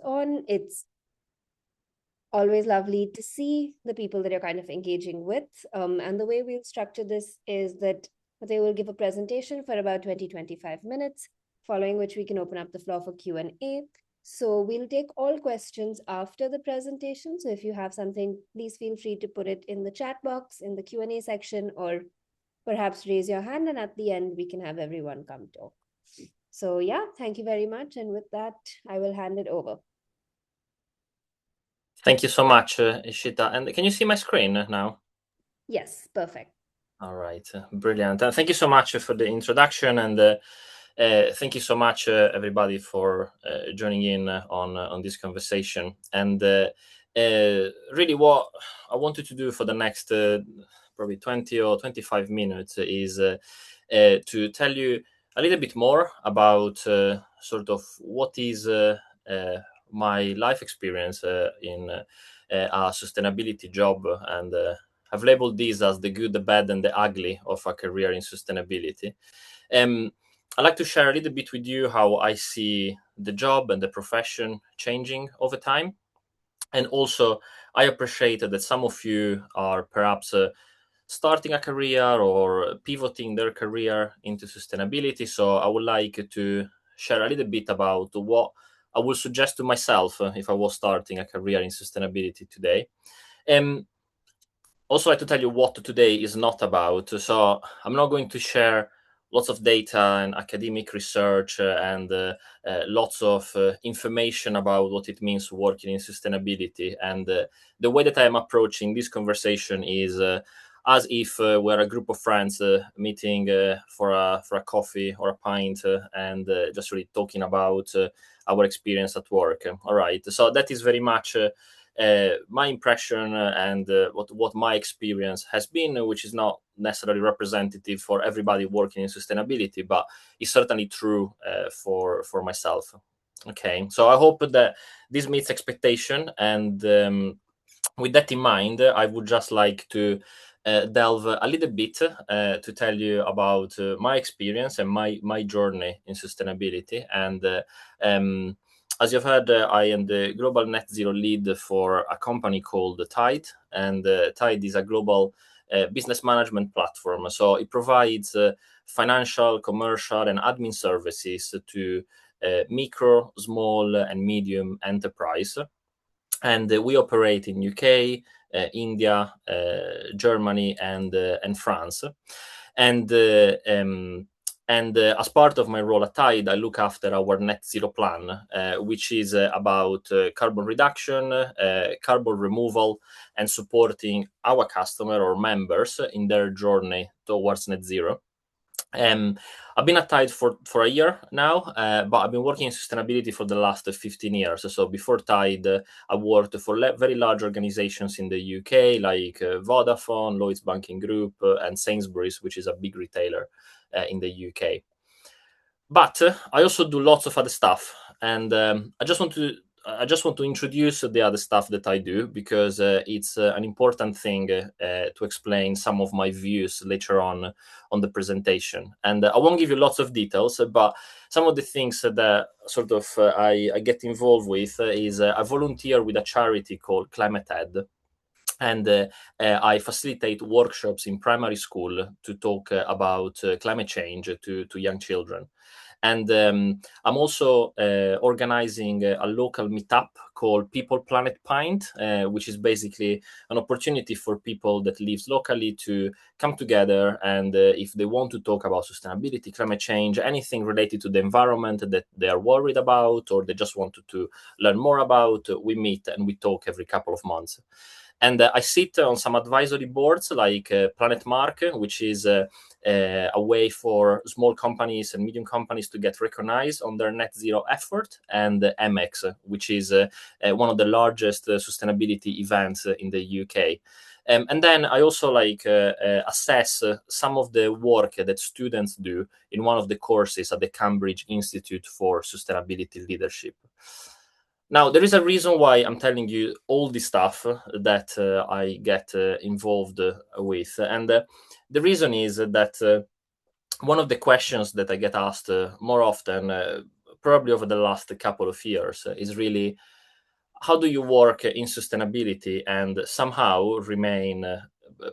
on. It's always lovely to see the people that you're kind of engaging with. And the way we'll structure this is that they will give a presentation for about 20-25 minutes, following which we can open up the floor for Q&A. So we'll take all questions after the presentation. So if you have something, please feel free to put it in the chat box, in the Q&A section, or perhaps raise your hand, and at the end, we can have everyone come talk. So yeah, thank you very much. And with that, I will hand it over. Thank you so much, Ishita. And can you see my screen now? Yes, perfect. All right, brilliant. And thank you so much for the introduction, and thank you so much, everybody, for joining in on this conversation. And really, what I wanted to do for the next probably 20 or 25 minutes is to tell you a little bit more about sort of what is my life experience in a sustainability job, and I've labeled these as the good, the bad, and the ugly of a career in sustainability. I'd like to share a little bit with you how I see the job and the profession changing over time. And also, I appreciate that some of you are perhaps starting a career or pivoting their career into sustainability. So I would like to share a little bit about what I would suggest to myself if I was starting a career in sustainability today. Also, like to tell you what today is not about. So I'm not going to share lots of data and academic research and lots of information about what it means working in sustainability. And the way that I'm approaching this conversation is as if we're a group of friends meeting for a coffee or a pint and just really talking about our experience at work. All right. So that is very much my impression and what my experience has been, which is not necessarily representative for everybody working in sustainability, but is certainly true for myself. Okay, so I hope that this meets expectation, and with that in mind, I would just like to delve a little bit to tell you about my experience and my journey in sustainability. And as you've heard, I am the global net zero lead for a company called Tide, and Tide is a global business management platform. So it provides financial, commercial, and admin services to micro, small, and medium enterprise. And we operate in UK, India, Germany, and France. And as part of my role at Tide, I look after our net zero plan, which is about carbon reduction, carbon removal, and supporting our customer or members in their journey towards net zero. I've been at Tide for a year now, but I've been working in sustainability for the last 15 years. So before Tide, I worked for very large organizations in the UK, like Vodafone, Lloyds Banking Group, and Sainsbury's, which is a big retailer in the UK. But I also do lots of other stuff, and I just want to introduce the other stuff that I do, because it's an important thing to explain some of my views later on the presentation. And I won't give you lots of details, but some of the things that sort of I get involved with is I volunteer with a charity called Climate Ed. And I facilitate workshops in primary school to talk about climate change to young children. And I'm also organizing a local meetup called People Planet Pint, which is basically an opportunity for people that live locally to come together. And if they want to talk about sustainability, climate change, anything related to the environment that they are worried about, or they just wanted to learn more about, we meet and we talk every couple of months. And I sit on some advisory boards like Planet Mark, which is a way for small companies and medium companies to get recognized on their net zero effort, and MX, which is one of the largest sustainability events in the UK. And then I also assess some of the work that students do in one of the courses at the Cambridge Institute for Sustainability Leadership. Now, there is a reason why I'm telling you all this stuff that I get involved with. And the reason is that one of the questions that I get asked more often, probably over the last couple of years is really how do you work in sustainability and somehow remain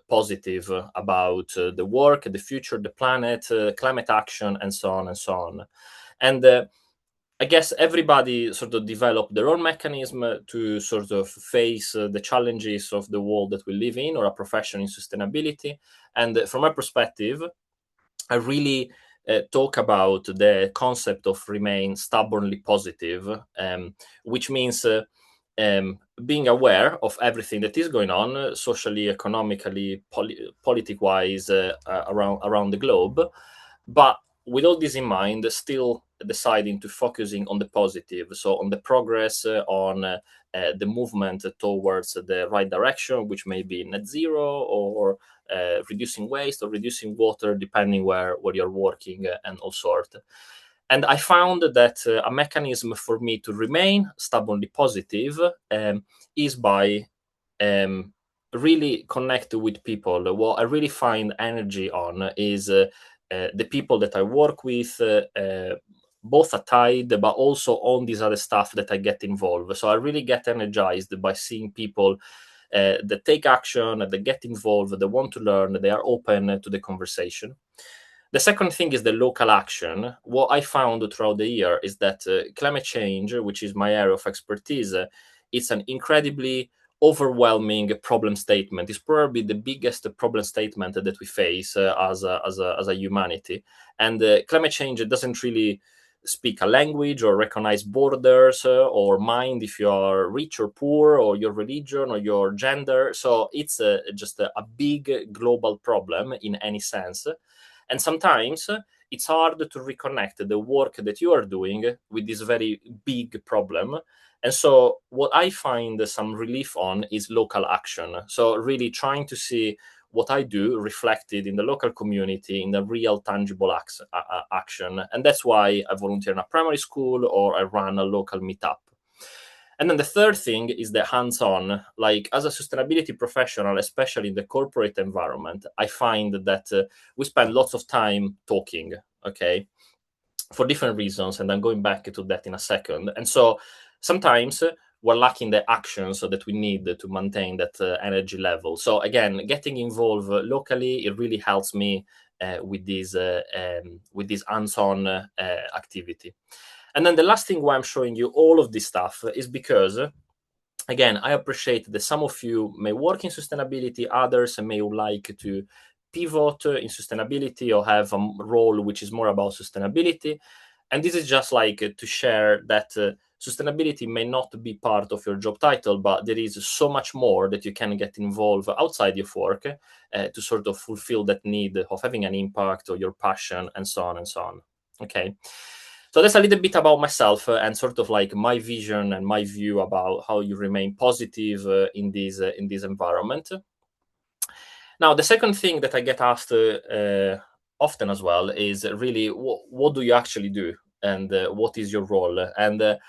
positive about the work, the future, the planet, climate action, and so on and so on. And I guess everybody sort of developed their own mechanism to sort of face the challenges of the world that we live in or a profession in sustainability. And from my perspective, I really talk about the concept of remain stubbornly positive, which means being aware of everything that is going on socially, economically, politic-wise around the globe, but with all this in mind, still deciding to focusing on the positive, so on the progress, on the movement towards the right direction, which may be net zero or reducing waste or reducing water, depending where you're working and all sort. And I found that a mechanism for me to remain stubbornly positive is by really connect with people. What I really find energy on is the people that I work with, both at Tide, but also on these other stuff that I get involved. So I really get energized by seeing people that take action, that get involved, they want to learn, they are open to the conversation. The second thing is the local action. What I found throughout the year is that climate change, which is my area of expertise, it's an incredibly overwhelming problem statement. It's probably the biggest problem statement that we face as a humanity. And climate change doesn't really speak a language or recognize borders or mind if you are rich or poor or your religion or your gender. So it's just a big global problem in any sense. And sometimes it's hard to reconnect the work that you are doing with this very big problem. And so, what I find some relief on is local action. So, really trying to see what I do reflected in the local community in the real tangible action. And that's why I volunteer in a primary school or I run a local meetup. And then the third thing is the hands-on. Like as a sustainability professional, especially in the corporate environment, I find that we spend lots of time talking, okay, for different reasons. And I'm going back to that in a second. And so sometimes we're lacking the actions that we need to maintain that energy level. So again, getting involved locally, it really helps me with this hands-on activity. And then the last thing why I'm showing you all of this stuff is because, again, I appreciate that some of you may work in sustainability, others may like to pivot in sustainability or have a role which is more about sustainability. And this is just like to share that sustainability may not be part of your job title, but there is so much more that you can get involved outside your work to sort of fulfill that need of having an impact or your passion and so on and so on. Okay. So that's a little bit about myself and sort of like my vision and my view about how you remain positive in this environment. Now, the second thing that I get asked often as well is really what do you actually do and what is your role? And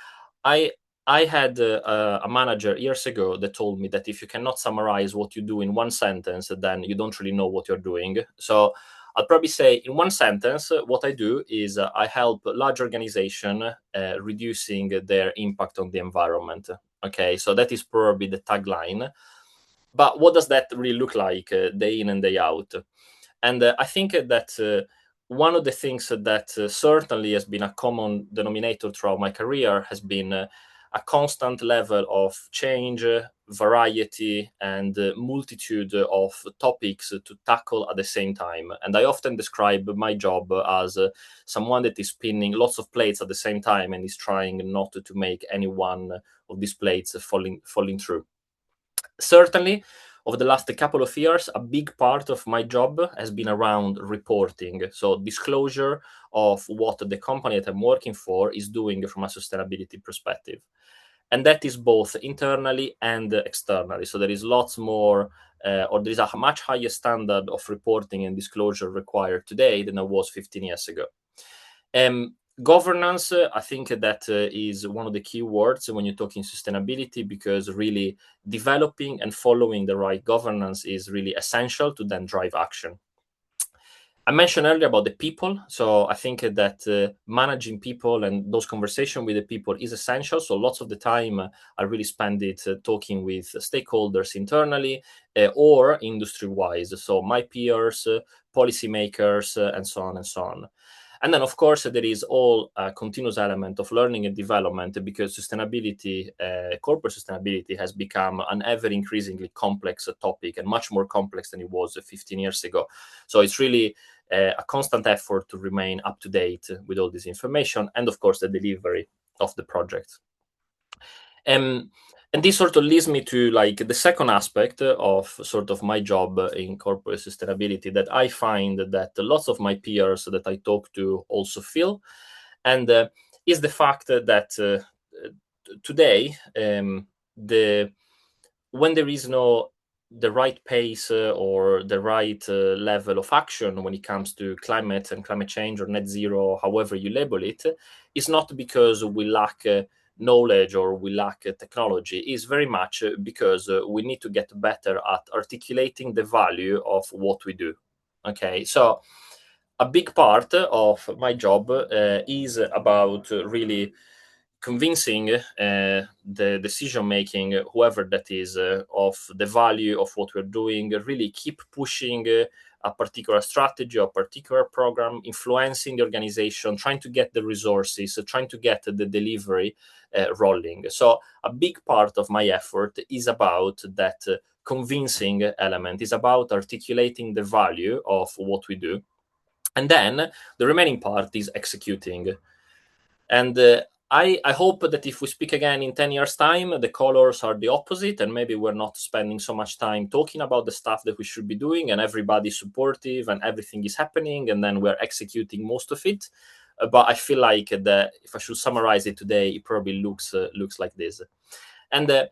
I I had a manager years ago that told me that if you cannot summarize what you do in one sentence, then you don't really know what you're doing. So I'll probably say in one sentence, what I do is I help large organization reducing their impact on the environment. Okay, so that is probably the tagline. But what does that really look like day in and day out? And I think that one of the things that certainly has been a common denominator throughout my career has been a constant level of change, variety, and multitude of topics to tackle at the same time. And I often describe my job as someone that is spinning lots of plates at the same time and is trying not to make any one of these plates falling through. Certainly, over the last couple of years, a big part of my job has been around reporting. So, disclosure of what the company that I'm working for is doing from a sustainability perspective. And that is both internally and externally. So, there is lots more, or there is a much higher standard of reporting and disclosure required today than there was 15 years ago. Governance, I think that is one of the key words when you're talking sustainability, because really developing and following the right governance is really essential to then drive action. I mentioned earlier about the people. So I think that managing people and those conversations with the people is essential. So lots of the time I really spend it talking with stakeholders internally or industry-wise. So my peers, policymakers, and so on and so on. And then, of course, there is all a continuous element of learning and development because sustainability, corporate sustainability, has become an ever increasingly complex topic and much more complex than it was 15 years ago. So it's really a constant effort to remain up to date with all this information and, of course, the delivery of the project. And this sort of leads me to like the second aspect of sort of my job in corporate sustainability that I find that lots of my peers that I talk to also feel, and is the fact that today the when there is no the right pace or the right level of action when it comes to climate and climate change or net zero, however you label it, is not because we lack knowledge or we lack technology. Is very much because we need to get better at articulating the value of what we do. Okay, so a big part of my job is about really convincing the decision making, whoever that is, of the value of what we're doing, really keep pushing a particular strategy or particular program, influencing the organization, trying to get the resources, trying to get the delivery rolling. So a big part of my effort is about that convincing element, is about articulating the value of what we do. And then the remaining part is executing. And I hope that if we speak again in 10 years' time, the colors are the opposite, and maybe we're not spending so much time talking about the stuff that we should be doing, and everybody's supportive and everything is happening, and then we're executing most of it. But I feel like that if I should summarize it today, it probably looks like this. And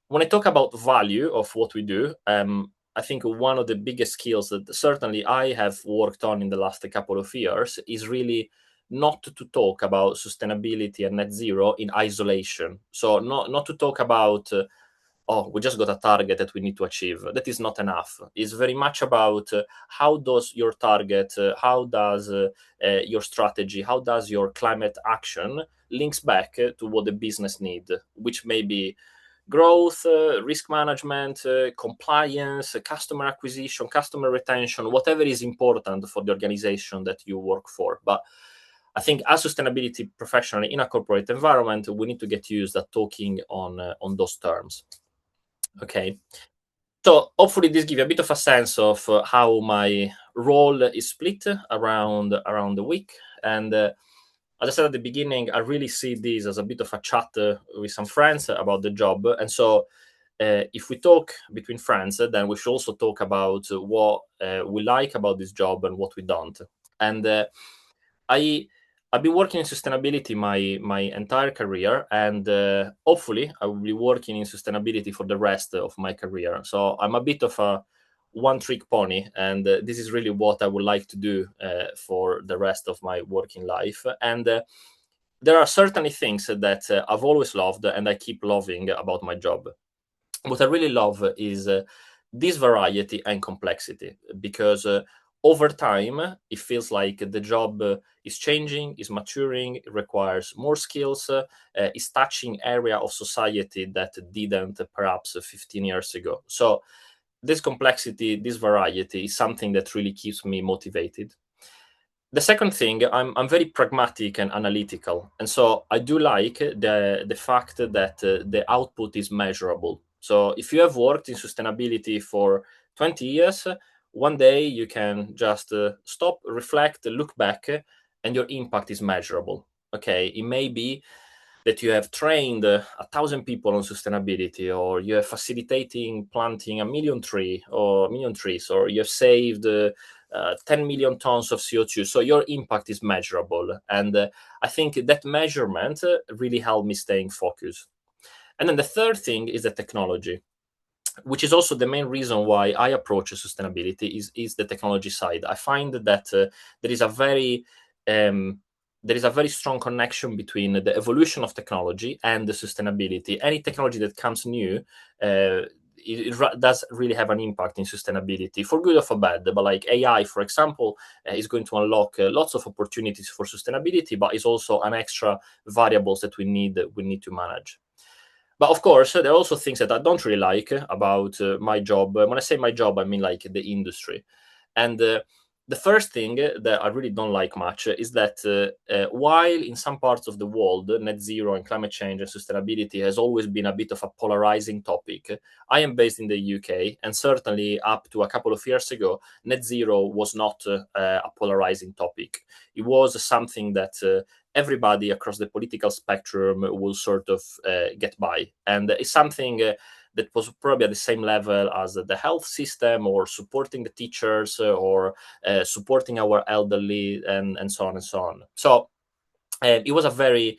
when I talk about value of what we do, I think one of the biggest skills that certainly I have worked on in the last couple of years is really not to talk about sustainability and net zero in isolation. So not to talk about oh, we just got a target that we need to achieve. That is not enough. It's very much about how does your target, how does your strategy, how does your climate action links back to what the business need, which may be growth, risk management, compliance, customer acquisition, customer retention, whatever is important for the organization that you work for. But I think as sustainability professional in a corporate environment, we need to get used at talking on those terms. Okay. So hopefully this gives you a bit of a sense of how my role is split around the week. And as I said at the beginning, I really see this as a bit of a chat with some friends about the job. And so if we talk between friends, then we should also talk about what we like about this job and what we don't. And I I've been working in sustainability my entire career, and hopefully I will be working in sustainability for the rest of my career. So I'm a bit of a one-trick pony, and this is really what I would like to do for the rest of my working life. And there are certainly things that I've always loved and I keep loving about my job. What I really love is this variety and complexity because over time it feels like the job is changing, is maturing, it requires more skills, is touching area of society that didn't perhaps 15 years ago. So this complexity, this variety is something that really keeps me motivated. The second thing, I'm very pragmatic and analytical, and so I do like the fact that the output is measurable. So if you have worked in sustainability for 20 years, one day you can just stop, reflect, look back, and your impact is measurable. Okay, it may be that you have trained 1,000 people on sustainability, or you are facilitating planting a million trees, or you have saved 10 million tons of CO2. So your impact is measurable. And I think that measurement really helped me staying focused. And then the third thing is the technology, which is also the main reason why I approach sustainability is the technology side. I find that there is a very um, there is a very strong connection between the evolution of technology and the sustainability. Any technology that comes new, uh, it does really have an impact in sustainability, for good or for bad. But like AI, for example, is going to unlock lots of opportunities for sustainability, but is also an extra variables that we need to manage. But of course, there are also things that I don't really like about my job. When I say my job, I mean like the industry. And the first thing that I really don't like much is that while in some parts of the world, net zero and climate change and sustainability has always been a bit of a polarizing topic, I am based in the UK, and certainly up to a couple of years ago, net zero was not a polarizing topic. It was something that everybody across the political spectrum will sort of get by. And it's something that was probably at the same level as the health system, or supporting the teachers, or supporting our elderly, and so on and so on. So it was a very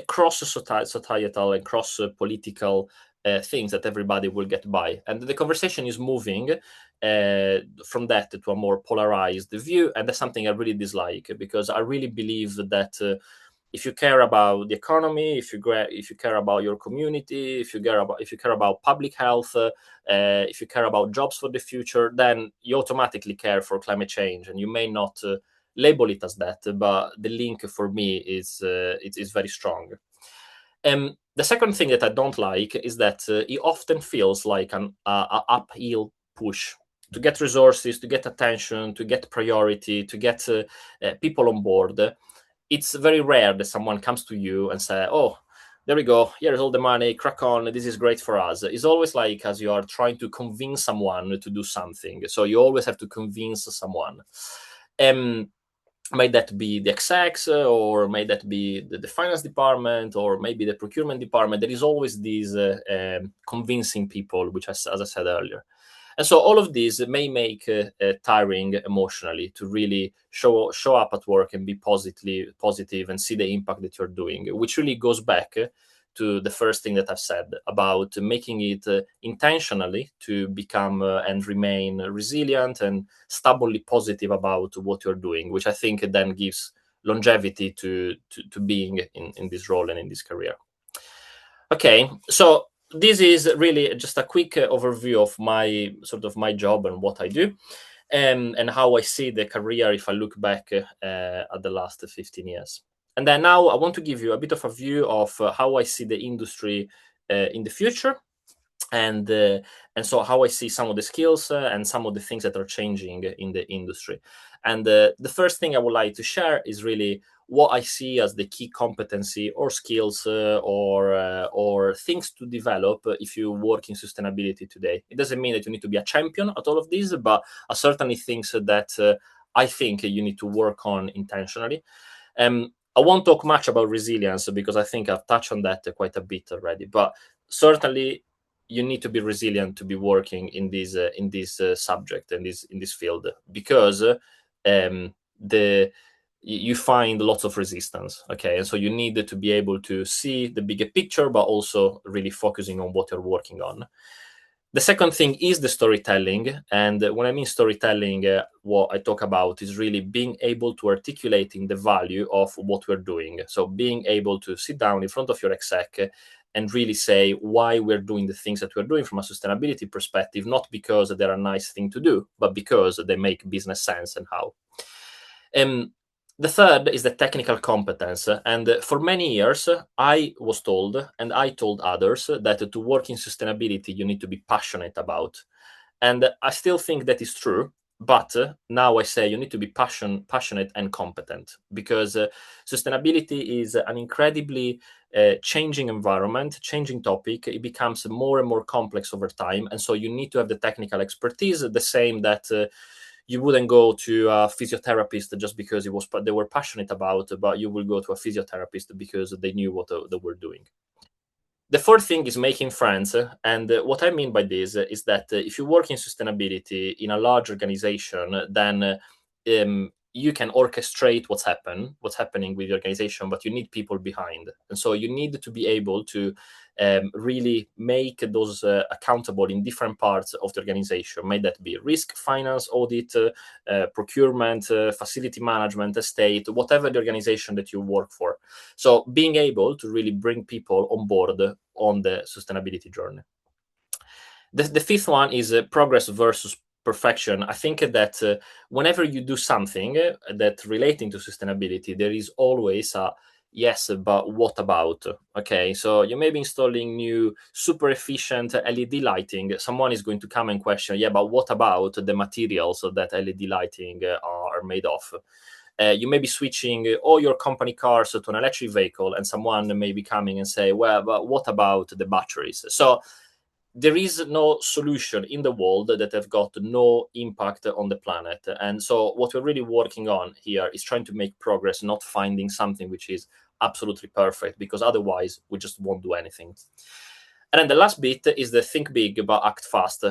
cross-societal and cross-political things that everybody will get by. And the conversation is moving from that to a more polarized view. And that's something I really dislike, because I really believe that if you care about the economy, if you care about your community, if you care about public health, if you care about jobs for the future, then you automatically care for climate change. And you may not label it as that, but the link for me is it's very strong. The second thing that I don't like is that it often feels like an uphill push to get resources, to get attention, to get priority, to get people on board. It's very rare that someone comes to you and say, "Oh, there we go. Here's all the money. Crack on. This is great for us." It's always like as you are trying to convince someone to do something. So you always have to convince someone. May that be the execs, or may that be the finance department, or maybe the procurement department. There is always these convincing people, which, as I said earlier. And so all of these may make tiring emotionally, to really show up at work and be positive and see the impact that you're doing, which really goes back to the first thing that I've said about making it intentionally to become and remain resilient and stubbornly positive about what you're doing, which I think then gives longevity to being in this role and in this career. Okay, so this is really just a quick overview of my job and what I do, and how I see the career if I look back at the last 15 years. And then now I want to give you a bit of a view of how I see the industry in the future, and so how I see some of the skills and some of the things that are changing in the industry. And the first thing I would like to share is really what I see as the key competency or skills or things to develop if you work in sustainability today. It doesn't mean that you need to be a champion at all of these, but are certainly things that I think you need to work on intentionally. I won't talk much about resilience because I think I've touched on that quite a bit already, but certainly you need to be resilient to be working in this subject and in this field, because the you find lots of resistance. Okay, and so you need to be able to see the bigger picture, but also really focusing on what you're working on. The second thing is the storytelling. And when I mean storytelling, what I talk about is really being able to articulating the value of what we're doing. So being able to sit down in front of your exec and really say why we're doing the things that we're doing from a sustainability perspective, not because they're a nice thing to do, but because they make business sense and how. The third is the technical competence. And for many years, I was told, and I told others, that to work in sustainability, you need to be passionate about. And I still think that is true. But now I say you need to be passionate and competent, because sustainability is an incredibly changing environment, changing topic. It becomes more and more complex over time. And so you need to have the technical expertise, the same that you wouldn't go to a physiotherapist just because they were passionate about, but you will go to a physiotherapist because they knew what they were doing. The fourth thing is making friends. And what I mean by this is that if you work in sustainability in a large organization, then you can orchestrate what's happening with the organization, but you need people behind. And so you need to be able to really make those accountable in different parts of the organization. May that be risk, finance, audit, procurement, facility management, estate, whatever the organization that you work for. So being able to really bring people on board on the sustainability journey. The fifth one is progress versus perfection. I think that whenever you do something that relating to sustainability, there is always a yes, but what about? Okay, so you may be installing new super efficient LED lighting. Someone is going to come and question, yeah, but what about the materials that LED lighting are made of? You may be switching all your company cars to an electric vehicle, and someone may be coming and say, well, but what about the batteries? So there is no solution in the world that have got no impact on the planet. And so what we're really working on here is trying to make progress, not finding something which is absolutely perfect, because otherwise we just won't do anything. And then the last bit is the think big but act fast.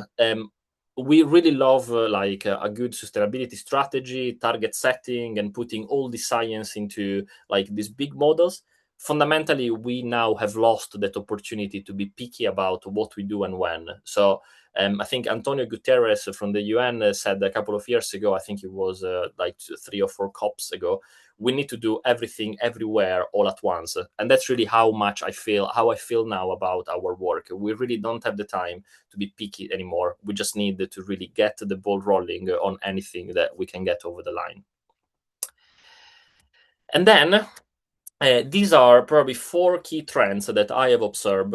We really love like a good sustainability strategy, target setting, and putting all the science into like these big models. Fundamentally, we now have lost that opportunity to be picky about what we do and when. So I think Antonio Guterres from the UN said a couple of years ago, I think it was like 3 or 4 COPs ago, we need to do everything everywhere all at once. And that's really how I feel now about our work. We really don't have the time to be picky anymore. We just need to really get the ball rolling on anything that we can get over the line. And then these are probably 4 key trends that I have observed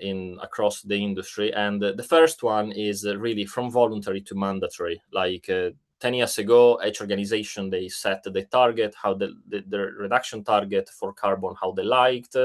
in across the industry. And the first one is really from voluntary to mandatory. Like 10 years ago, each organization, they set the target, how the reduction target for carbon, how they liked.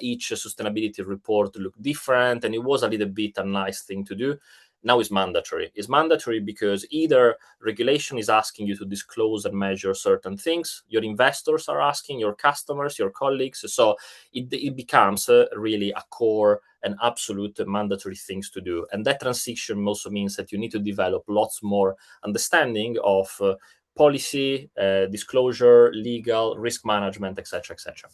Each sustainability report looked different, and it was a little bit a nice thing to do. Now it's mandatory. It's mandatory because either regulation is asking you to disclose and measure certain things, your investors are asking, your customers, your colleagues. So it becomes really a core and absolute mandatory things to do. And that transition also means that you need to develop lots more understanding of policy, disclosure, legal, risk management, etc., etc.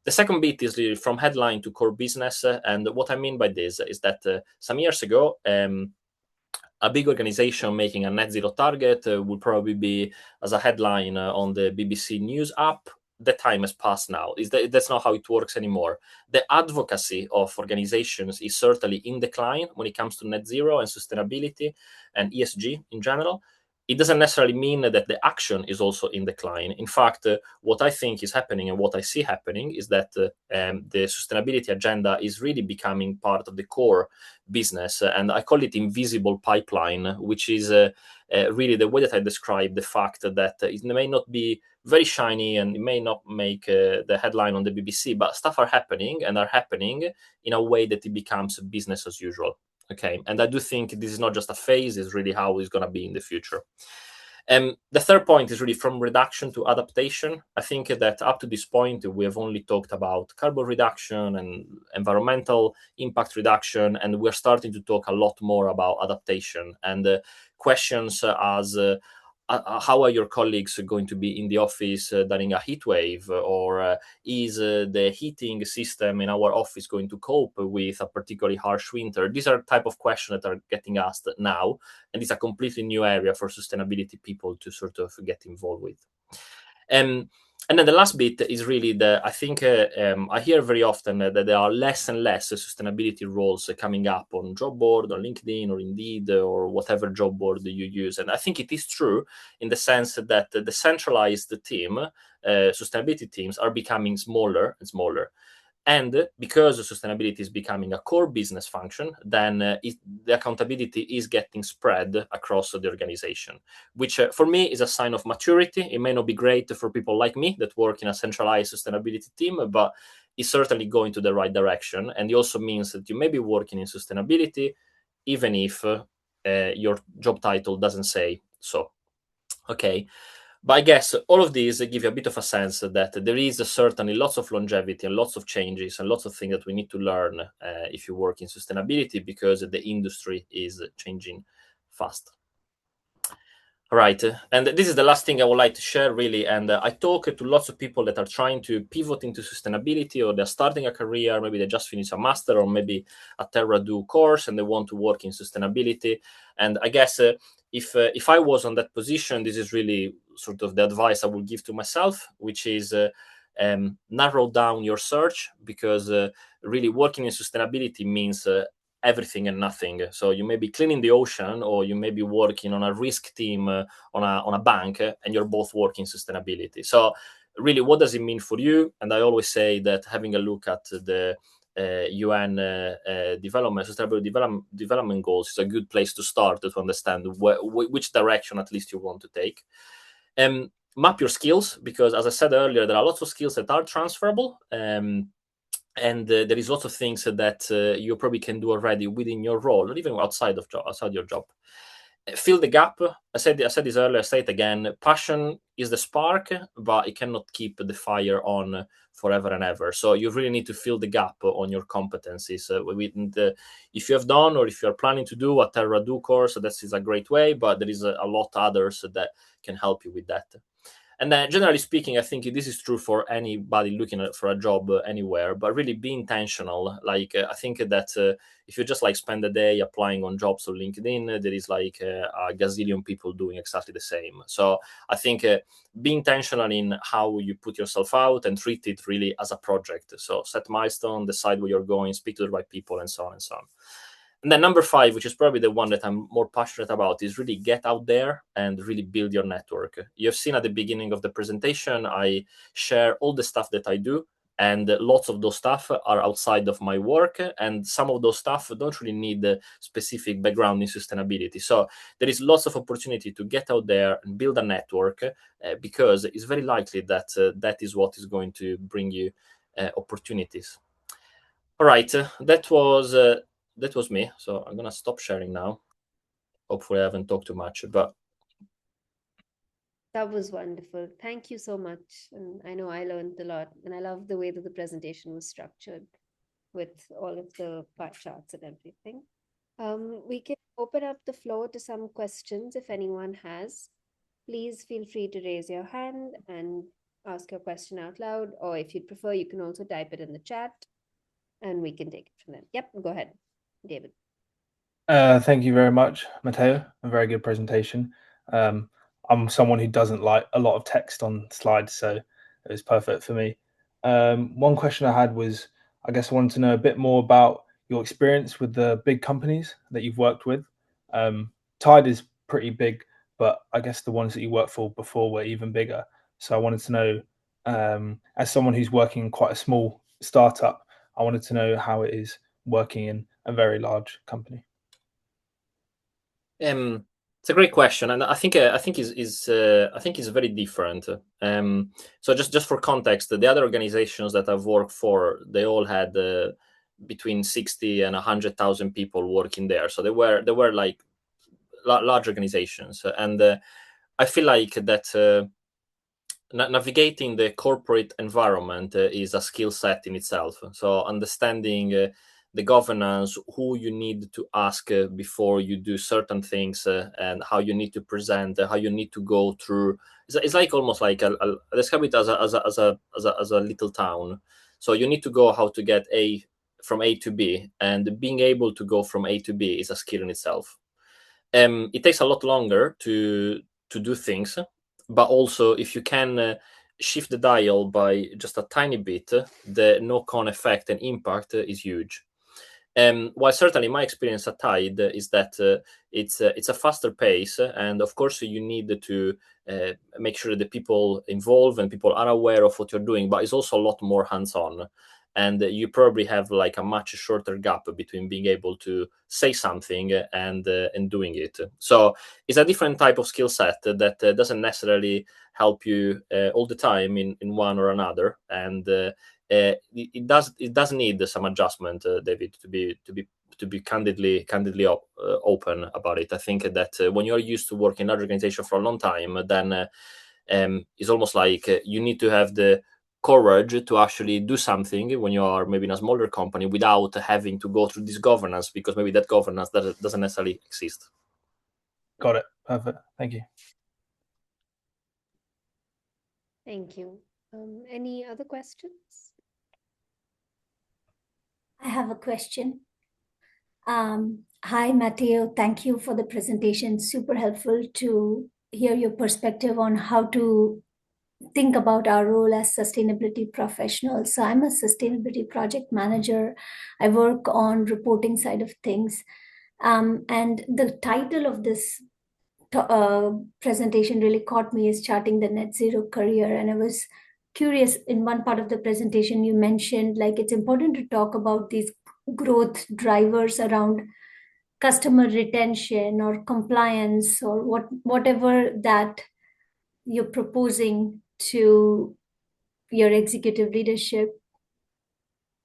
The second bit is really from headline to core business. And what I mean by this is that some years ago, a big organization making a net zero target would probably be as a headline on the BBC News app. The time has passed now. That's not how it works anymore. The advocacy of organizations is certainly in decline when it comes to net zero and sustainability and ESG in general. It doesn't necessarily mean that the action is also in decline. In fact, what I think is happening and what I see happening is that the sustainability agenda is really becoming part of the core business. And I call it invisible pipeline, which is really the way that I describe the fact that it may not be very shiny and it may not make the headline on the BBC, but stuff are happening and are happening in a way that it becomes business as usual. Okay, and I do think this is not just a phase; it's really how it's going to be in the future. The third point is really from reduction to adaptation. I think that up to this point, we have only talked about carbon reduction and environmental impact reduction, and we're starting to talk a lot more about adaptation and questions as how are your colleagues going to be in the office during a heat wave, or is the heating system in our office going to cope with a particularly harsh winter? These are type of questions that are getting asked now, and it's a completely new area for sustainability people to sort of get involved with. And then the last bit is really I think I hear very often that there are less and less sustainability roles coming up on job board or LinkedIn or Indeed or whatever job board you use. And I think it is true in the sense that the centralized team, sustainability teams are becoming smaller and smaller. And because sustainability is becoming a core business function, then the accountability is getting spread across the organization, which for me is a sign of maturity. It may not be great for people like me that work in a centralized sustainability team, but it's certainly going to the right direction. And it also means that you may be working in sustainability, even if your job title doesn't say so. Okay. But I guess all of these give you a bit of a sense that there is certainly lots of longevity and lots of changes and lots of things that we need to learn if you work in sustainability, because the industry is changing fast. All right. And this is the last thing I would like to share, really. And I talk to lots of people that are trying to pivot into sustainability, or they're starting a career. Maybe they just finished a master or maybe a Terra Do course and they want to work in sustainability. And I guess if I was on that position, this is really sort of the advice I would give to myself, which is narrow down your search, because really working in sustainability means everything and nothing. So you may be cleaning the ocean, or you may be working on a risk team on a bank, and you're both working sustainability. So really, what does it mean for you? And I always say that having a look at the UN sustainable development goals is a good place to start to understand which direction at least you want to take. Map your skills, because as I said earlier, there are lots of skills that are transferable. And there is lots of things that you probably can do already within your role, or even outside your job. Fill the gap. I said this earlier. I say it again. Passion is the spark, but it cannot keep the fire on forever and ever. So you really need to fill the gap on your competencies. If you have done, or if you are planning to do a Terra Do course, that is a great way. But there is a lot others that can help you with that. And then, generally speaking, I think this is true for anybody looking for a job anywhere. But really, be intentional. Like I think that if you just like spend a day applying on jobs on LinkedIn, there is like a gazillion people doing exactly the same. So I think be intentional in how you put yourself out, and treat it really as a project. So set milestone, decide where you're going, speak to the right people, and so on and so on. And then number 5, which is probably the one that I'm more passionate about, is really get out there and really build your network. You've seen at the beginning of the presentation, I share all the stuff that I do, and lots of those stuff are outside of my work, and some of those stuff don't really need a specific background in sustainability. So there is lots of opportunity to get out there and build a network, because it's very likely that that is what is going to bring you opportunities. All right, that was me. So I'm gonna stop sharing now. Hopefully, I haven't talked too much, but That was wonderful. Thank you so much. And I know I learned a lot, and I love the way that the presentation was structured with all of the pie charts and everything. We can open up the floor to some questions if anyone has. Please feel free to raise your hand and ask your question out loud, or if you'd prefer, you can also type it in the chat and we can take it from there. Yep, go ahead, David. Thank you very much, Matteo. A very good presentation. I'm someone who doesn't like a lot of text on slides, so it was perfect for me. One question I had was, I guess I wanted to know a bit more about your experience with the big companies that you've worked with. Tide is pretty big, but I guess the ones that you worked for before were even bigger. So I wanted to know, as someone who's working in quite a small startup, I wanted to know how it is working in a very large company. It's a great question, and I think is very different. So just for context, the other organizations that I've worked for, they all had between 60 and 100,000 people working there. So they were like large organizations, and I feel like that navigating the corporate environment is a skill set in itself. So understanding the governance, who you need to ask before you do certain things, and how you need to present, how you need to go through. It's like almost like I describe it as a little town. So you need to go how to get from A to B, and being able to go from A to B is a skill in itself. It takes a lot longer to do things, but also if you can shift the dial by just a tiny bit, the knock-on effect and impact is huge. While certainly my experience at Tide is that it's a faster pace, and of course you need to make sure that the people involved and people are aware of what you're doing, but it's also a lot more hands-on. And you probably have like a much shorter gap between being able to say something and doing it. So it's a different type of skill set that doesn't necessarily help you all the time in one or another, and it does need some adjustment, David, to be candidly open about it. I think that when you're used to working in large organization for a long time, then it's almost like you need to have the courage to actually do something when you are maybe in a smaller company without having to go through this governance, because maybe that governance doesn't necessarily exist. Got it. Perfect. Thank you. Thank you. Any other questions? I have a question. Hi, Matteo. Thank you for the presentation. Super helpful to hear your perspective on how to think about our role as sustainability professionals. So I'm a sustainability project manager. I work on reporting side of things. And the title of this presentation really caught me is charting the net zero career. And I was curious, in one part of the presentation, you mentioned like it's important to talk about these growth drivers around customer retention or compliance or whatever that you're proposing to your executive leadership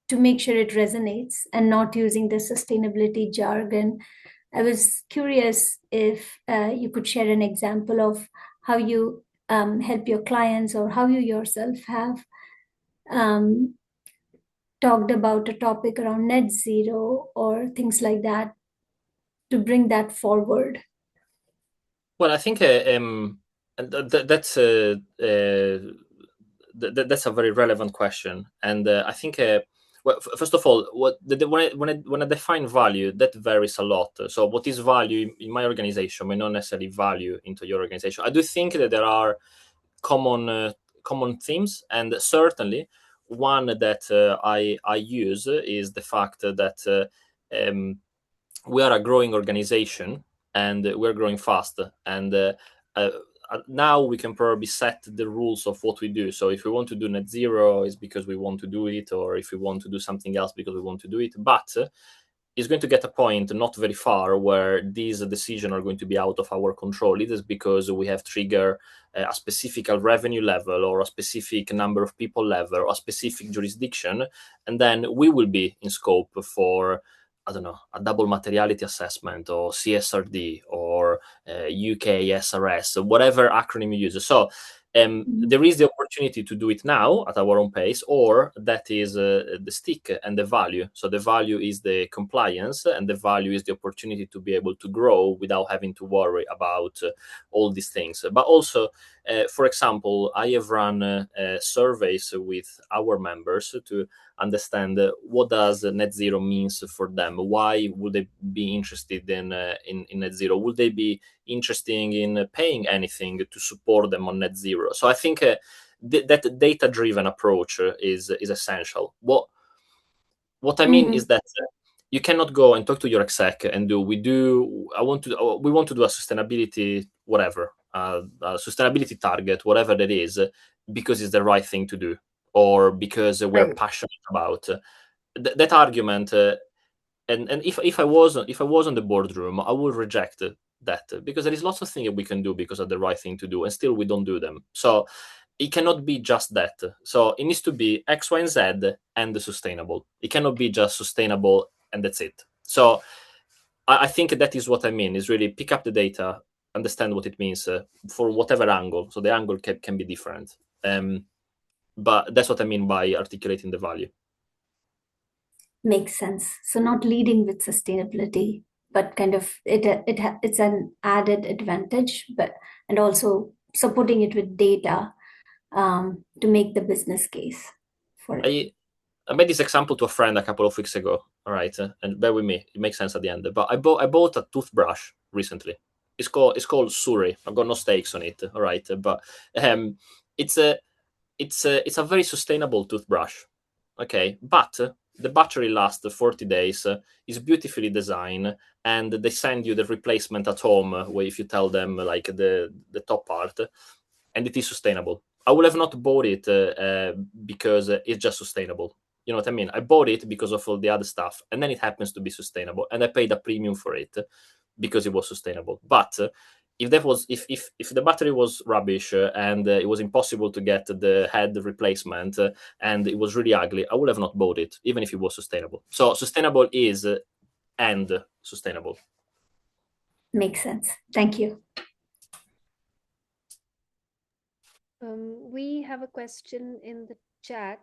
to make sure it resonates and not using the sustainability jargon. I was curious if you could share an example of how you help your clients or how you yourself have um, talked about a topic around net zero or things like that to bring that forward. Well, I think that's that's a very relevant question, and I think. Well, first of all, when I define value, that varies a lot. So, what is value in my organization may not necessarily value into your organization. I do think that there are common themes, and certainly one that I use is the fact that we are a growing organization and we're growing fast, and uh, now we can probably set the rules of what we do. So if we want to do net zero, it's because we want to do it, or if we want to do something else because we want to do it. But it's going to get a point not very far where these decisions are going to be out of our control. It is because we have triggered a specific revenue level or a specific number of people level or a specific jurisdiction, and then we will be in scope for, I don't know, a double materiality assessment or CSRD or UK SRS, whatever acronym you use. So there is the opportunity to do it now at our own pace, or that is the stick and the value. So the value is the compliance, and the value is the opportunity to be able to grow without having to worry about all these things. But also, for example, I have run surveys with our members to understand what does net zero means for them. Why would they be interested in net zero? Would they be interested in paying anything to support them on net zero? So I think that data driven approach is essential. What I mean is that you cannot go and talk to your exec and we want to do a sustainability whatever, a sustainability target, whatever that is, because it's the right thing to do, or because we're Right. passionate about that argument. And if I was on the boardroom, I would reject that, because there is lots of things we can do because of the right thing to do, and still we don't do them. So it cannot be just that. So it needs to be X, Y, and Z and sustainable. It cannot be just sustainable and that's it. So I think that is what I mean, is really pick up the data, understand what it means for whatever angle. So the angle can be different. But that's what I mean by articulating the value. Makes sense. So not leading with sustainability, but kind of it's an added advantage, but and also supporting it with data to make the business case for it. I made this example to a friend a couple of weeks ago. All right, and bear with me; it makes sense at the end. But I bought a toothbrush recently. It's called Suri. I've got no stakes on it. All right, but it's a very sustainable toothbrush. Okay, but the battery lasts 40 days. Is beautifully designed, and they send you the replacement at home. Where if you tell them like the top part, and it is sustainable. I would have not bought it because it's just sustainable. You know what I mean? I bought it because of all the other stuff, and then it happens to be sustainable, and I paid a premium for it because it was sustainable. But if the battery was rubbish and it was impossible to get the head replacement and it was really ugly, I would have not bought it, even if it was sustainable. So sustainable is and sustainable. Makes sense. Thank you. We have a question in the chat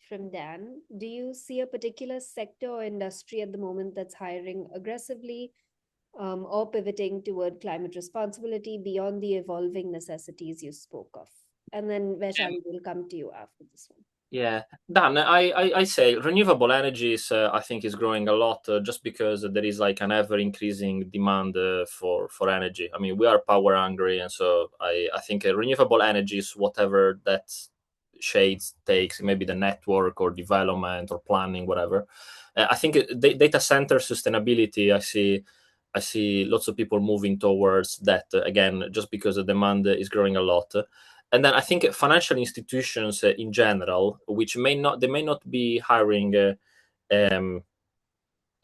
from Dan. Do you see a particular sector or industry at the moment that's hiring aggressively or pivoting toward climate responsibility beyond the evolving necessities you spoke of? And then Vaishali will come to you after this one. Yeah, Dan, I say renewable energies, I think is growing a lot just because there is like an ever increasing demand for energy. I mean, we are power hungry, and so I think renewable energies, whatever that shades takes, maybe the network or development or planning, whatever. I think data center sustainability, I see lots of people moving towards that again, just because the demand is growing a lot. And then I think financial institutions in general, which may not be hiring um,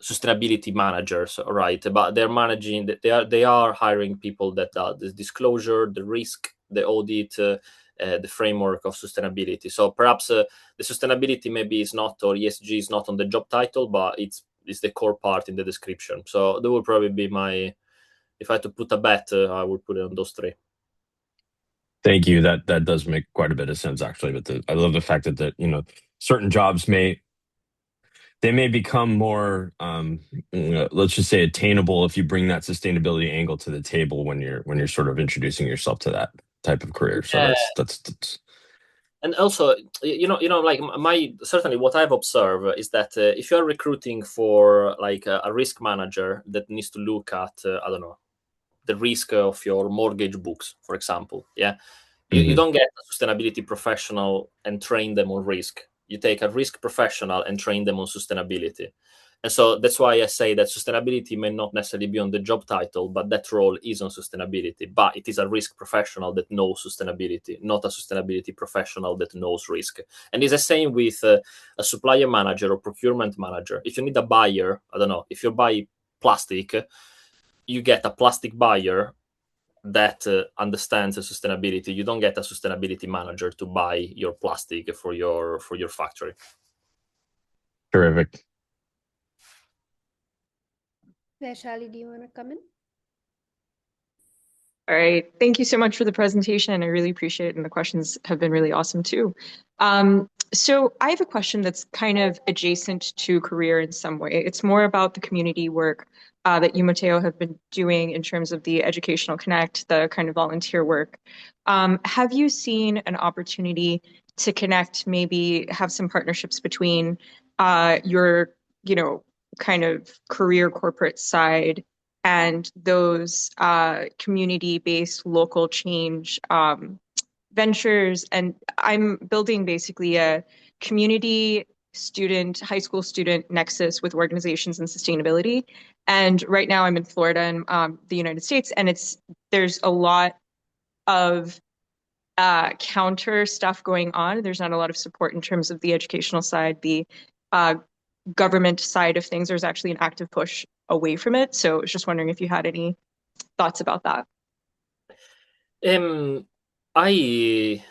sustainability managers, right? But they're managing that they are hiring people that are the disclosure, the risk, the audit, the framework of sustainability. So perhaps the sustainability maybe is not, or ESG is not on the job title, but it's the core part in the description. So that would probably be my, if I had to put a bet, I would put it on those three. Thank you. That does make quite a bit of sense, actually. But I love the fact that certain jobs may become more, let's just say, attainable if you bring that sustainability angle to the table when you're sort of introducing yourself to that type of career. So Yeah. that's And also, like my certainly what I've observed is that if you're recruiting for like a risk manager that needs to look at, I don't know, the risk of your mortgage books, for example, yeah, you don't get a sustainability professional and train them on risk. You take a risk professional and train them on sustainability. And so that's why I say that sustainability may not necessarily be on the job title, but that role is on sustainability. But it is a risk professional that knows sustainability, not a sustainability professional that knows risk. And it's the same with a supplier manager or procurement manager. If you need a buyer, I don't know, if you buy plastic, you get a plastic buyer that understands the sustainability. You don't get a sustainability manager to buy your plastic for your factory. terrific. Vaishali, do you want to come in? All right. Thank you so much for the presentation. I really appreciate it. And the questions have been really awesome too. So I have a question that's kind of adjacent to career in some way. It's more about the community work that you, Matteo, have been doing in terms of the educational connect, the kind of volunteer work. Have you seen an opportunity to connect, maybe have some partnerships between your, kind of career corporate side and those community-based local change ventures? And I'm building basically a community student, high school student nexus with organizations and sustainability. And right now I'm in Florida in the United States, and there's a lot of counter stuff going on. There's not a lot of support in terms of the educational side, the government side of things. There's actually an active push away from it. So I was just wondering if you had any thoughts about that. I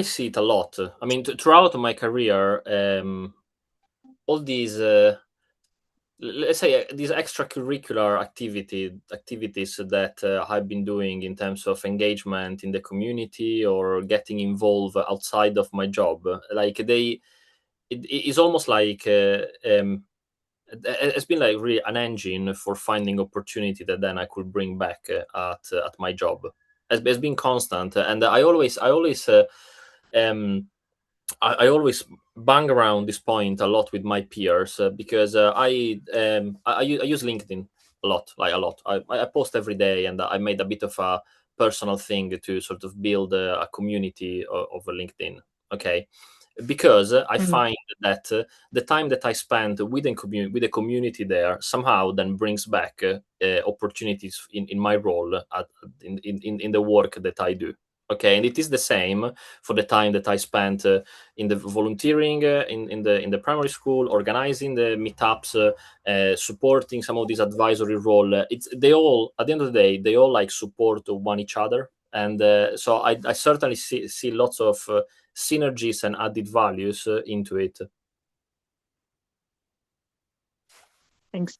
see it a lot. I mean, throughout my career, all these let's say these extracurricular activities that I've been doing in terms of engagement in the community or getting involved outside of my job, like it is almost like it's been like really an engine for finding opportunity that then I could bring back at my job. It's been constant, and I always bang around this point a lot with my peers because I use LinkedIn a lot, like a lot. I post every day, and I made a bit of a personal thing to sort of build a community over LinkedIn. Okay, because I find that the time that I spend with the community there somehow then brings back opportunities in my role in the work that I do. Okay, and it is the same for the time that I spent in the volunteering in the primary school, organizing the meetups, supporting some of these advisory role. They all, at the end of the day, they all like support one each other, and so I certainly see lots of synergies and added values into it. Thanks.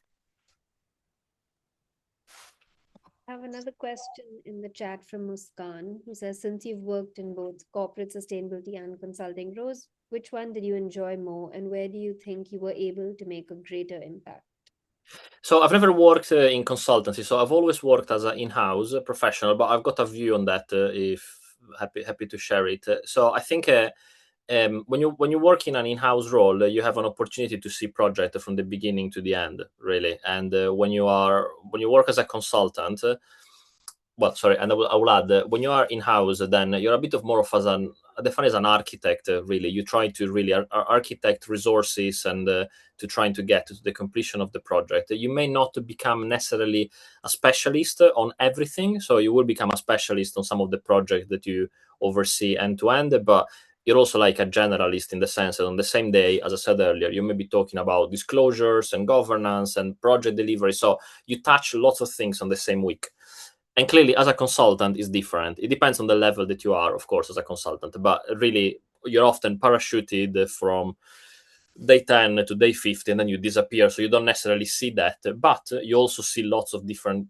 I have another question in the chat from Muskan, who says, since you've worked in both corporate sustainability and consulting roles, which one did you enjoy more, and where do you think you were able to make a greater impact? So I've never worked in consultancy, so I've always worked as an in-house professional, but I've got a view on that if happy to share it. So I think when you work in an in-house role, you have an opportunity to see project from the beginning to the end, really. And when you work as a consultant, well, sorry, and I will add, when you are in-house, then you're a bit of more of I define as an architect, really. You try to really architect resources and to trying to get to the completion of the project. You may not become necessarily a specialist on everything, so you will become a specialist on some of the projects that you oversee end to end, but you're also like a generalist in the sense that on the same day, as I said earlier, you may be talking about disclosures and governance and project delivery. So you touch lots of things on the same week. And clearly, as a consultant, is different. It depends on the level that you are, of course, as a consultant. But really, you're often parachuted from day 10 to day 50, and then you disappear. So you don't necessarily see that. But you also see lots of different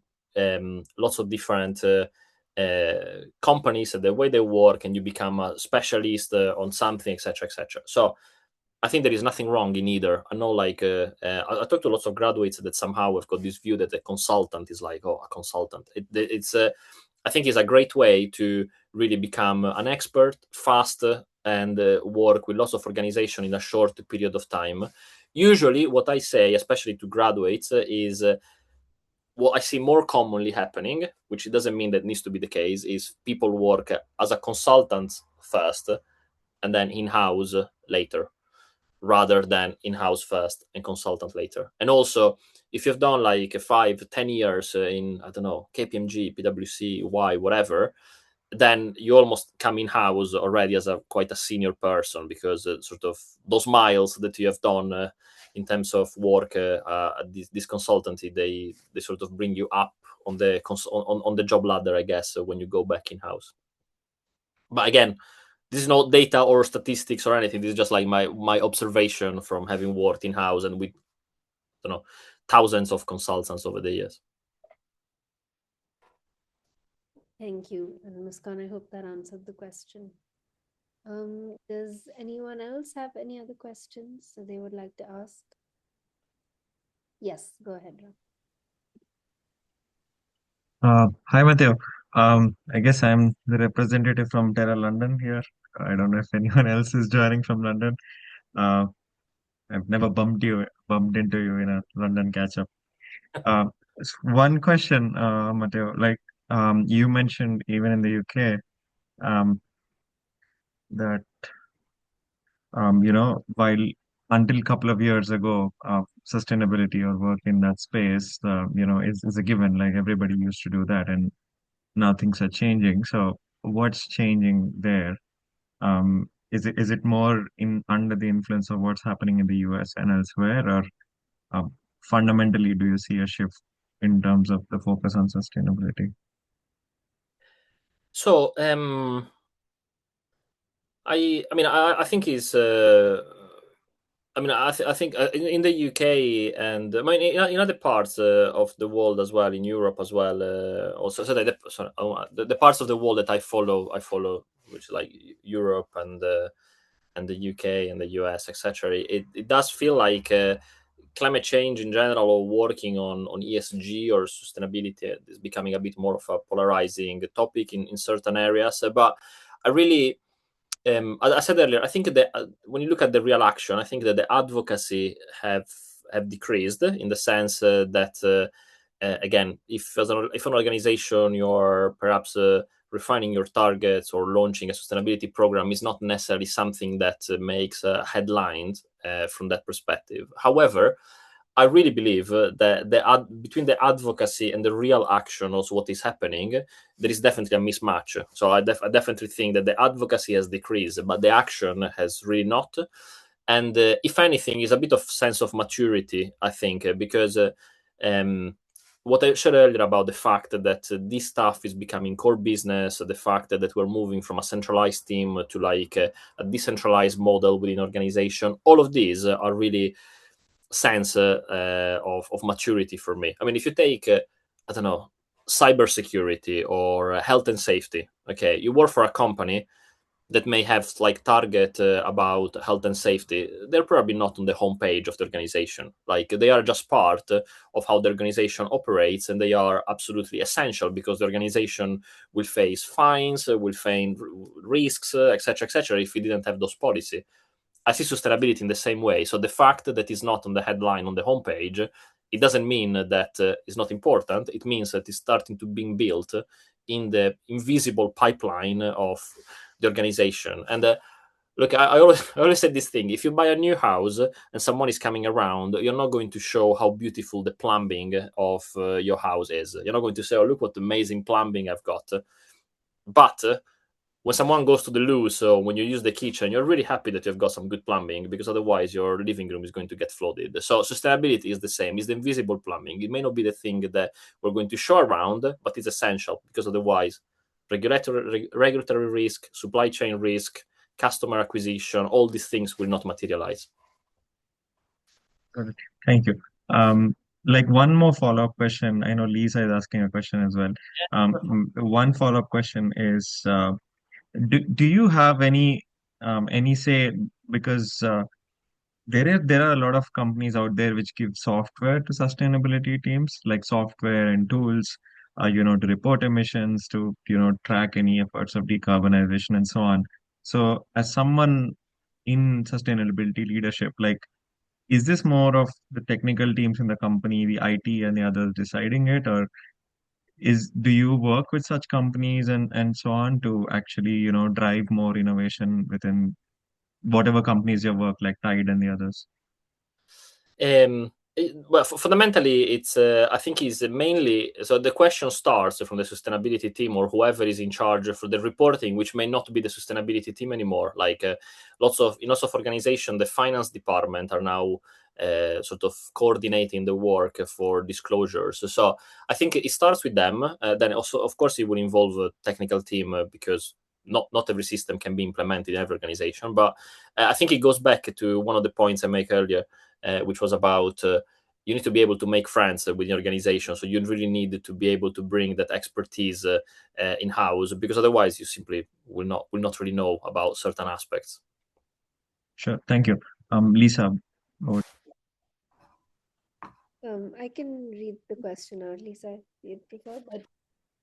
companies and the way they work, and you become a specialist on something, etc., etc. So I think there is nothing wrong in either. I know, like, I talk to lots of graduates that somehow have got this view that a consultant is like, oh, a consultant. I think it's a great way to really become an expert fast and work with lots of organization in a short period of time. Usually, what I say, especially to graduates, is what I see more commonly happening, which it doesn't mean that needs to be the case, is people work as a consultant first and then in-house later, rather than in-house first and consultant later. And also, if you've done like 5-10 years in, I don't know, KPMG, PwC, Y, whatever, then you almost come in-house already as quite a senior person, because sort of those miles that you have done in terms of work at this consultancy, they sort of bring you up on the job ladder, I guess, when you go back in-house. But again, this is not data or statistics or anything. This is just like my observation from having worked in-house and with, thousands of consultants over the years. Thank you, Muskan. I hope that answered the question. Does anyone else have any other questions that they would like to ask? Yes, go ahead, Ram. Hi, Matteo. I guess I'm the representative from Terra London here. I don't know if anyone else is joining from London. Uh, I've never bumped into you in a London catch-up. One question, Matteo, like you mentioned even in the UK, that while until a couple of years ago, sustainability or work in that space, is a given. Like everybody used to do that, and now things are changing. So what's changing there? Is it more in under the influence of what's happening in the US and elsewhere, or fundamentally do you see a shift in terms of the focus on sustainability? So I think is I think in the UK and in other parts of the world as well, in Europe as well, also. So the parts of the world that I follow, which is like Europe and the UK and the US, etc. It does feel like climate change in general, or working on ESG or sustainability, is becoming a bit more of a polarizing topic in certain areas. But I really, as I said earlier, I think that when you look at the real action, I think that the advocacy have decreased, in the sense that again, if an organization, you're perhaps refining your targets or launching a sustainability program, is not necessarily something that makes headlines from that perspective. However, I really believe that between the advocacy and the real action, also what is happening, there is definitely a mismatch. So I definitely think that the advocacy has decreased, but the action has really not. And if anything, is a bit of sense of maturity, I think, because what I shared earlier about the fact that this stuff is becoming core business, the fact that we're moving from a centralized team to like a decentralized model within organization, all of these are really sense of maturity for me. I mean, if you take, I don't know, cybersecurity or health and safety, okay, you work for a company, that may have like target about health and safety, they're probably not on the homepage of the organization. Like they are just part of how the organization operates, and they are absolutely essential because the organization will face fines, will face risks, etc., etc. if we didn't have those policies. I see sustainability in the same way. So the fact that it's not on the headline on the homepage, it doesn't mean that it's not important. It means that it's starting to being built in the invisible pipeline of the organization. And look, I always said this thing: if you buy a new house and someone is coming around, you're not going to show how beautiful the plumbing of your house is. You're not going to say, "Oh, look what amazing plumbing I've got." But when someone goes to the loo, so when you use the kitchen, you're really happy that you've got some good plumbing, because otherwise your living room is going to get flooded. So sustainability is the same. It's the invisible plumbing. It may not be the thing that we're going to show around, but it's essential, because otherwise regulatory risk, supply chain risk, customer acquisition, all these things will not materialize. Got it. Thank you. Like one more follow-up question. I know Lisa is asking a question as well. One follow-up question is, do you have any say, because there are a lot of companies out there which give software to sustainability teams, like software and tools, to report emissions, to track any efforts of decarbonization and so on. So as someone in sustainability leadership, like, is this more of the technical teams in the company, the IT and the others deciding it, or do you work with such companies and so on to actually, drive more innovation within whatever companies you work, like Tide and the others? Well, fundamentally, it's I think is mainly, so the question starts from the sustainability team or whoever is in charge for the reporting, which may not be the sustainability team anymore. Like in lots of organizations, the finance department are now sort of coordinating the work for disclosures. So I think it starts with them. Then also, of course, it will involve a technical team because not every system can be implemented in every organization. But I think it goes back to one of the points I make earlier, which was about you need to be able to make friends with your organization. So you really need to be able to bring that expertise in house, because otherwise you simply will not really know about certain aspects. Sure, thank you. Lisa. I can read the question, or at least I prefer, but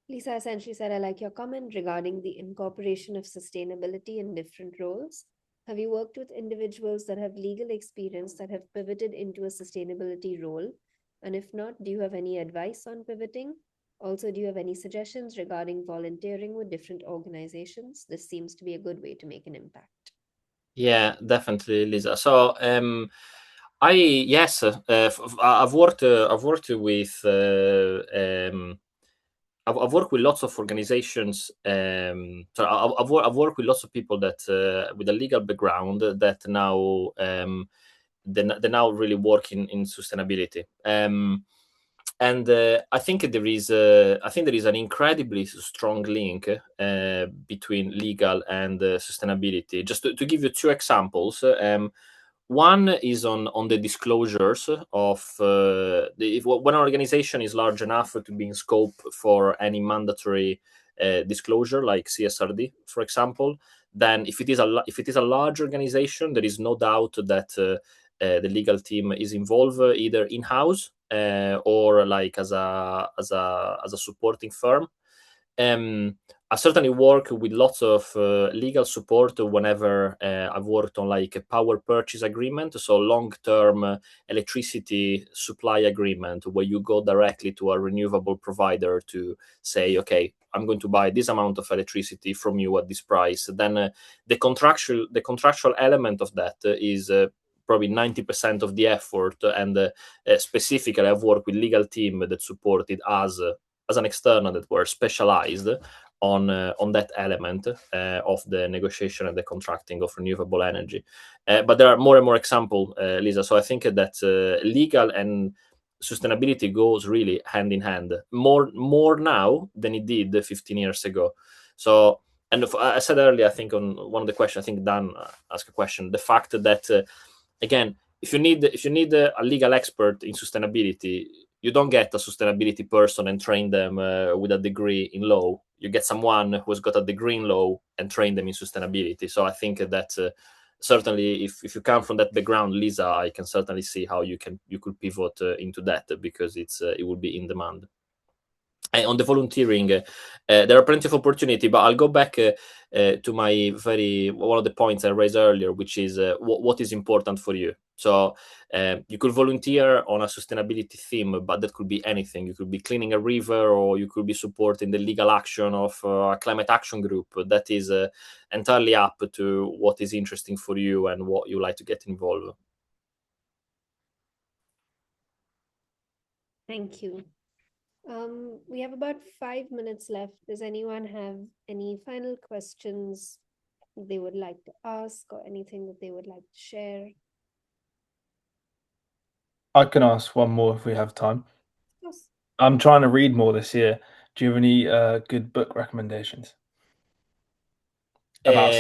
Lisa essentially said, I like your comment regarding the incorporation of sustainability in different roles. Have you worked with individuals that have legal experience that have pivoted into a sustainability role? And if not, do you have any advice on pivoting? Also, do you have any suggestions regarding volunteering with different organizations? This seems to be a good way to make an impact. Yeah, definitely, Lisa. So I've worked with I've worked with lots of organizations. So I've worked with lots of people that with a legal background that now they're now really working in sustainability. And I think there is an incredibly strong link between legal and sustainability. Just to give you two examples. One is on the disclosures of when an organization is large enough to be in scope for any mandatory disclosure, like CSRD, for example. Then, if it is a large organization, there is no doubt that the legal team is involved either in house or like as a supporting firm. I certainly work with lots of legal support whenever I've worked on like a power purchase agreement, so long-term electricity supply agreement, where you go directly to a renewable provider to say, okay, I'm going to buy this amount of electricity from you at this price. Then the contractual element of that is probably 90% of the effort, and specifically I've worked with legal team that supported us as an external that were specialized on that element of the negotiation and the contracting of renewable energy. But there are more and more examples, Lisa. So I think that legal and sustainability goes really hand in hand, more now than it did 15 years ago. So, and I said earlier, I think on one of the questions, I think Dan asked a question, the fact that again, if you need a legal expert in sustainability, you don't get a sustainability person and train them with a degree in law. You get someone who's got a degree in law and train them in sustainability. So I think that certainly if you come from that background, Lisa, I can certainly see how you could pivot into that, because it will be in demand. And on the volunteering, there are plenty of opportunity, but I'll go back to one of the points I raised earlier, which is what is important for you. So you could volunteer on a sustainability theme, but that could be anything. You could be cleaning a river, or you could be supporting the legal action of a climate action group. That is entirely up to what is interesting for you and what you like to get involved. Thank you. We have about 5 minutes left. Does anyone have any final questions they would like to ask, or anything that they would like to share? I can ask one more if we have time. Yes. I'm trying to read more this year. Do you have any good book recommendations about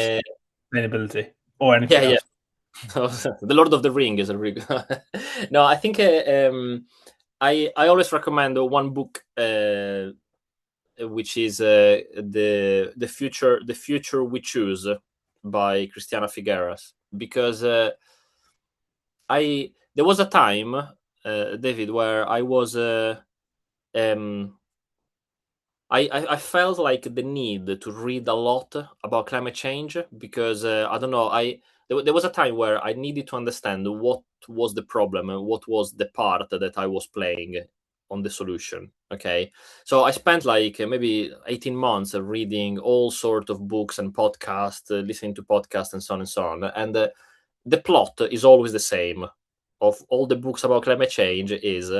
sustainability or anything else? The Lord of the Ring is a really good. No, I think I always recommend one book, which is the future we choose by Christiana Figueras, because there was a time, David, where I was I felt like the need to read a lot about climate change, because I don't know, there was a time where I needed to understand what was the problem and what was the part that I was playing on the solution. Okay, so I spent like maybe 18 months reading all sort of books and podcasts, listening to podcasts and so on and so on. And the plot is always the same of all the books about climate change. Is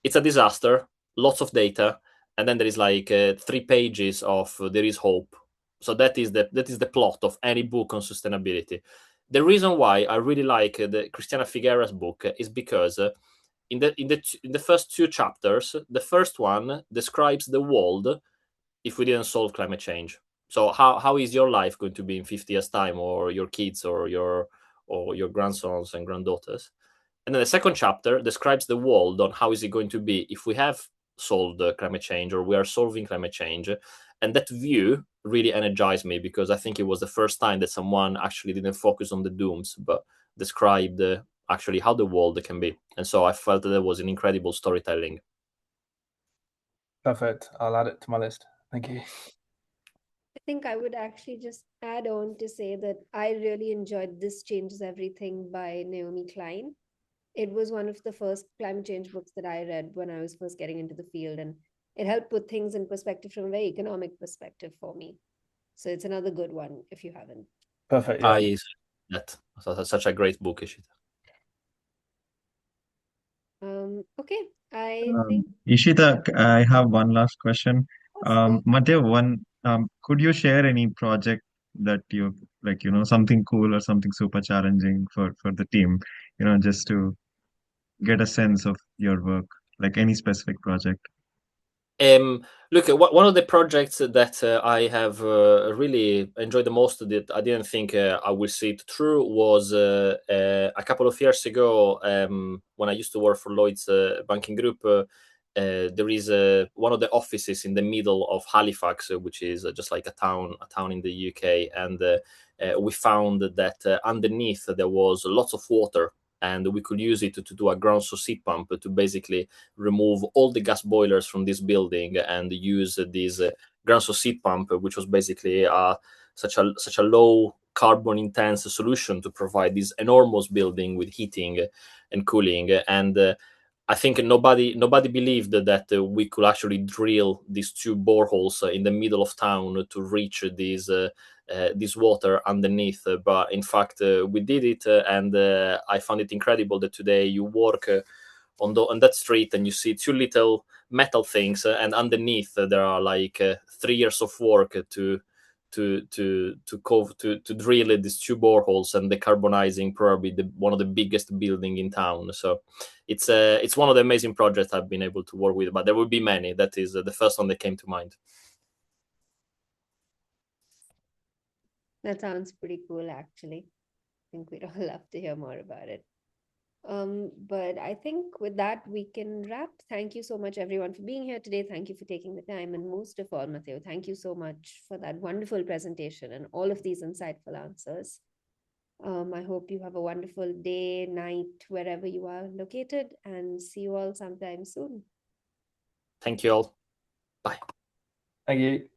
it's a disaster, lots of data, and then there is like 3 pages of there is hope. So that is the plot of any book on sustainability. The reason why I really like the Christiana Figueras book is because in the first 2 chapters, the first one describes the world if we didn't solve climate change. So how is your life going to be in 50 years time, or your kids, or your grandsons and granddaughters? And then the second chapter describes the world on how is it going to be if we have solved climate change, or we are solving climate change. And that view really energized me, because I think it was the first time that someone actually didn't focus on the dooms, but described actually how the world can be. And so I felt that there was an incredible storytelling. Perfect. I'll add it to my list. Thank you. I think I would actually just add on to say that I really enjoyed This Changes Everything by Naomi Klein. It was one of the first climate change books that I read when I was first getting into the field, and it helped put things in perspective from a very economic perspective for me. So it's another good one if you haven't. Perfect. Yeah. That's such a great book, Ishita. Okay, I think Ishita, I have one last question. Matteo, could you share any project that you like, something cool or something super challenging for the team, just to get a sense of your work, like any specific project? Look, one of the projects that I have really enjoyed the most, that I didn't think I would see it through, was a couple of years ago, when I used to work for Lloyd's banking group. There is one of the offices in the middle of Halifax, which is just like a town in the UK, and we found that underneath there was lots of water, and we could use it to do a ground source heat pump to basically remove all the gas boilers from this building and use this ground source heat pump, which was basically such a low carbon intense solution to provide this enormous building with heating and cooling. And I think nobody believed that we could actually drill these 2 boreholes in the middle of town to reach this water underneath. But in fact, we did it, and I found it incredible that today you walk on that street and you see 2 little metal things, and underneath there are like 3 years of work to drill these 2 boreholes and decarbonizing probably one of the biggest building in town. So it's one of the amazing projects I've been able to work with, but there will be many. That is the first one that came to mind. that sounds pretty cool, actually. I think we'd all love to hear more about it. But I think with that, we can wrap. Thank you so much, everyone, for being here today. Thank you for taking the time. And most of all, Matteo, thank you so much for that wonderful presentation and all of these insightful answers. I hope you have a wonderful day, night, wherever you are located, and see you all sometime soon. Thank you all. Bye. Thank you.